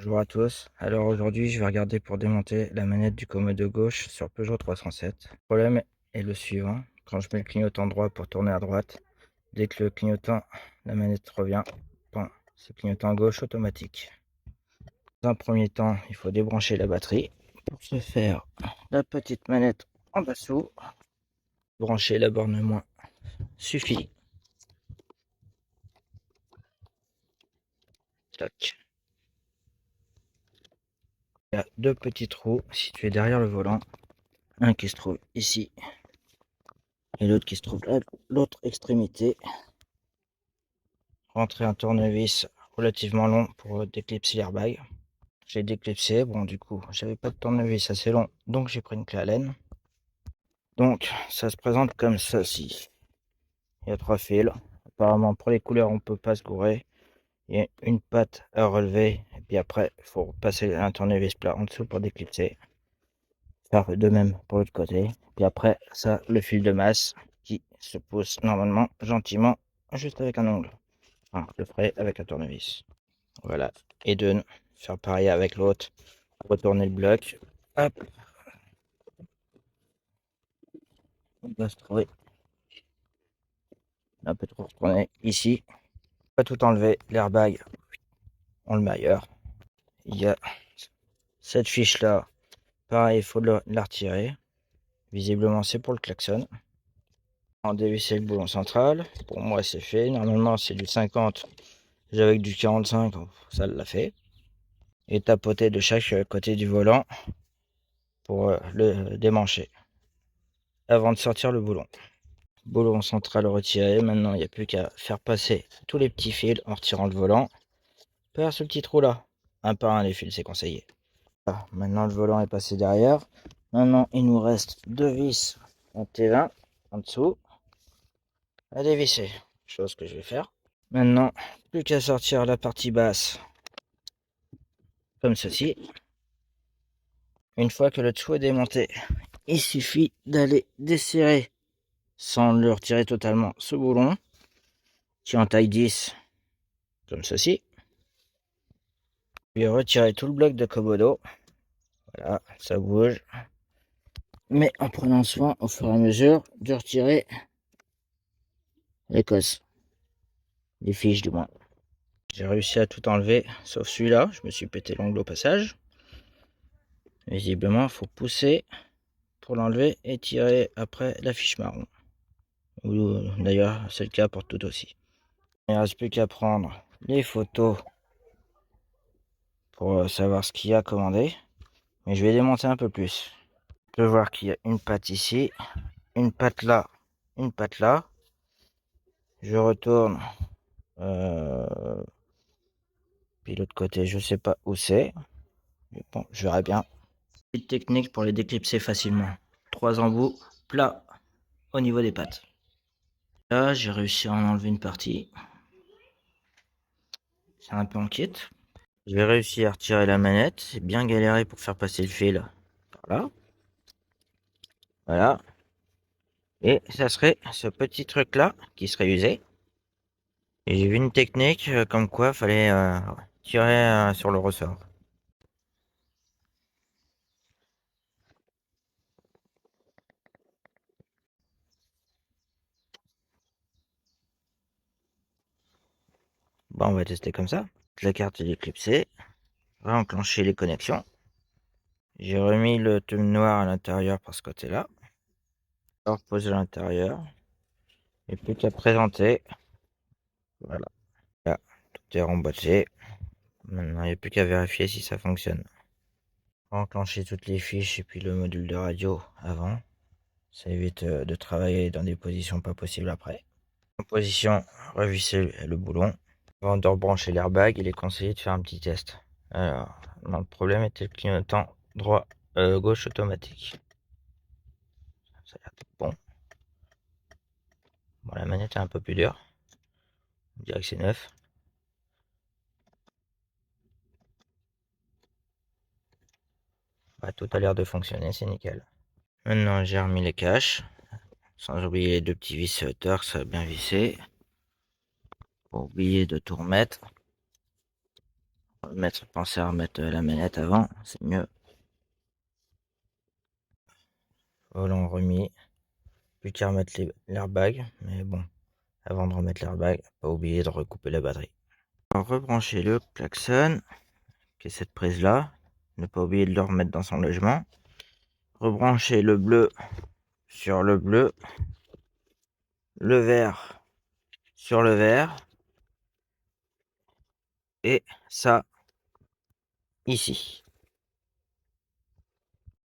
Bonjour à tous. Alors aujourd'hui, je vais regarder pour démonter la manette du commodo gauche sur Peugeot 307. Le problème est le suivant. Quand je mets le clignotant droit pour tourner à droite, dès que le clignotant, la manette revient, pan, c'est clignotant gauche automatique. Dans un premier temps, il faut débrancher la batterie. Pour ce faire, la petite manette en dessous, brancher la borne moins suffit. Tac. Il y a deux petits trous situés derrière le volant. Un qui se trouve ici et l'autre qui se trouve à l'autre extrémité. Rentrer un tournevis relativement long pour déclipser l'airbag. J'ai déclipsé, bon du coup j'avais pas de tournevis assez long, donc j'ai pris une clé Allen. Donc ça se présente comme ceci. Il y a 3 fils. Apparemment pour les couleurs on peut pas se gourer. Il y a une patte à relever et puis après il faut passer un tournevis plat en dessous pour déclipser. Faire de même pour l'autre côté. Puis après ça le fil de masse qui se pousse normalement gentiment juste avec un ongle. Enfin, je le ferai avec un tournevis. Voilà. Et de faire pareil avec l'autre. Retourner le bloc. Hop. On doit se trouver un peu trop retourné ici. Pas tout enlever. L'airbag, on le met ailleurs. Il y a cette fiche là. Pareil, il faut la retirer. Visiblement, c'est pour le klaxon. En dévisser le boulon central. Pour moi, c'est fait. Normalement, c'est du 50. J'avais du 45. Ça l'a fait. Et tapoter de chaque côté du volant pour le démancher. Avant de sortir le boulon. Boulon central retiré. Maintenant, il n'y a plus qu'à faire passer tous les petits fils en retirant le volant par ce petit trou là. Un par un les fils, c'est conseillé. Voilà, maintenant, le volant est passé derrière. Maintenant, il nous reste 2 vis en T20 en dessous à dévisser. Chose que je vais faire. Maintenant, plus qu'à sortir la partie basse comme ceci. Une fois que le tout est démonté, il suffit d'aller desserrer sans le retirer totalement ce boulon qui est en taille 10 comme ceci. Puis retirer tout le bloc de Komodo. Voilà, ça bouge. Mais en prenant soin au fur et à mesure de retirer les cosses. Les fiches du moins. J'ai réussi à tout enlever, sauf celui-là. Je me suis pété l'ongle au passage. Visiblement, il faut pousser pour l'enlever et tirer après la fiche marron. Ou d'ailleurs, c'est le cas pour tout aussi. Il ne reste plus qu'à prendre les photos pour savoir ce qu'il y a commandé. Mais je vais démonter un peu plus. On peut voir qu'il y a une patte ici, une patte là, une patte là. Je retourne. Puis l'autre côté, je sais pas où c'est. Mais bon, je verrai bien. Petite technique pour les déclipser facilement. 3 embouts plats au niveau des pattes. Là, j'ai réussi à en enlever une partie. C'est un peu en kit. Je vais réussir à retirer la manette. C'est bien galéré pour faire passer le fil par là. Voilà. Et ça serait ce petit truc là qui serait usé. Et j'ai vu une technique comme quoi fallait tirer sur le ressort. Bon, on va tester comme ça. La carte est déclipsée. Réenclencher les connexions. J'ai remis le tube noir à l'intérieur par ce côté-là. Alors poser à l'intérieur. Et plus qu'à présenter. Voilà. Là, tout est remboîté. Maintenant, il n'y a plus qu'à vérifier si ça fonctionne. Enclencher toutes les fiches et puis le module de radio avant. Ça évite de travailler dans des positions pas possibles après. En position, revisser le boulon. Avant de rebrancher l'airbag, il est conseillé de faire un petit test. Alors, le problème était le clignotant droit, gauche automatique. Ça a l'air d'être bon. Bon, la manette est un peu plus dure. On dirait que c'est neuf. Bah, tout a l'air de fonctionner, c'est nickel. Maintenant, j'ai remis les caches. Sans oublier les 2 petits vis torx bien vissés. Pas oublier de tout remettre. Pensez à remettre la manette avant, c'est mieux. Volant remis. Plus qu'à remettre l'airbag, mais bon, avant de remettre l'airbag, pas oublier de recouper la batterie. Alors, rebrancher le klaxon, qui est cette prise là, ne pas oublier de le remettre dans son logement. Rebrancher le bleu sur le bleu, le vert sur le vert, et ça ici.